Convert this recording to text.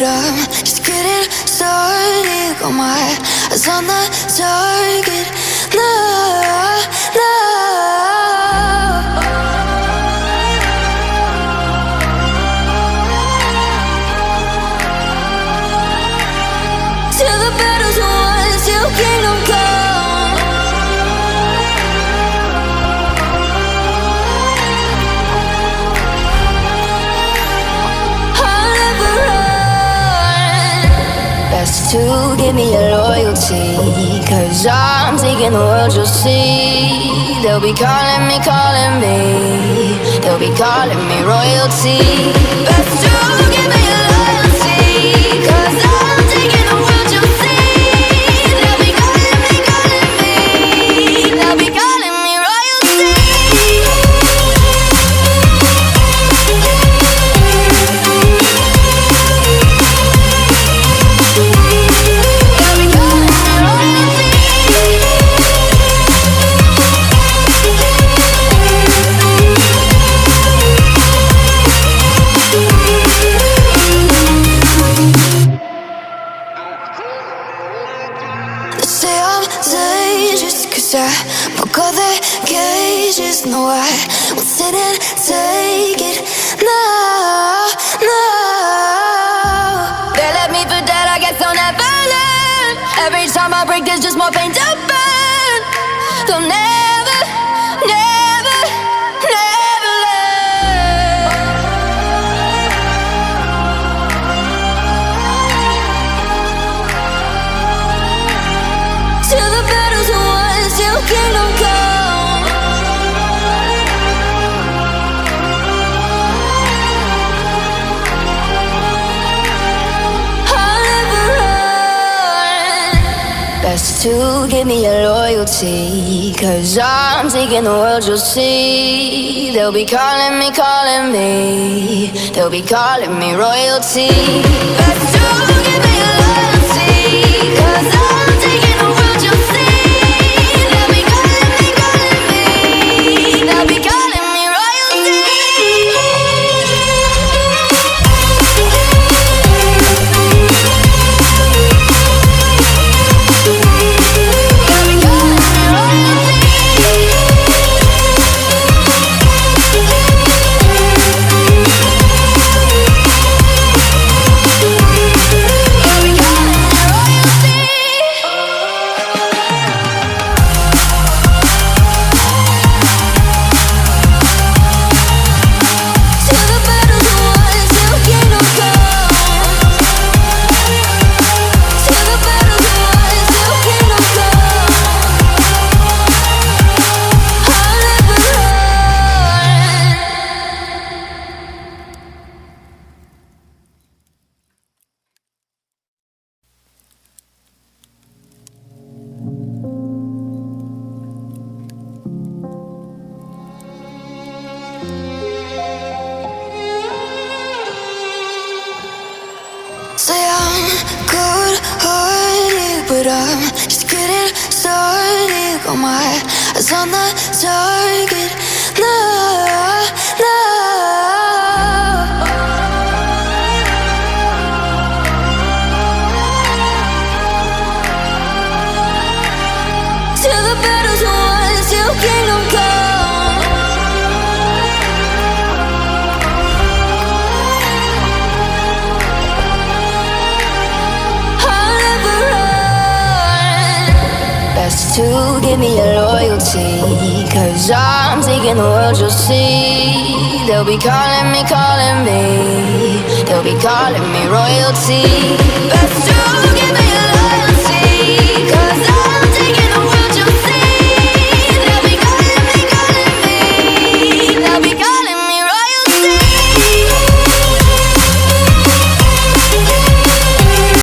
but I'm just getting started. Got my eyes on the target. No, no. Till the battle's won, till kingdom come. I'll never run. Best to give me your loyalty, 'cause I'm taking the world, you'll see. They'll be calling me, they'll be calling me royalty. Best to give me your loyalty, 'cause I'm taking the world, you'll see. They'll be calling me, they'll be calling me royalty. They'll be calling me royalty. They say I'm dangerous 'cause I broke all their cages. No, I won't sit and take it. No, no. They left me for dead, I guess I'll never learn. Every time I break, there's just more pain to burn. They'll never, never, never learn. Till the battle's won, till kingdom come. I'll never run. Best to give me your loyalty, 'cause I'm taking the world, you'll see. They'll be calling me, they'll be calling me royalty. Best to give me your loyalty, 'cause I'm taking the world, you'll see. They'll be calling me, they'll be calling me royalty. They'll be calling me royalty. They'll be calling me royalty. Till the battle's won, till kingdom come. Till the battle's won, till kingdom come. I'll never run. Say I'm good-hearted, but I'm just getting started. Got my eyes on the target. No, no. Till the battle's won, till kingdom come. I'll never run. Best to give me your loyalty, 'cause I'm taking the world, you'll see. They'll be calling me, they'll be calling me royalty. Best to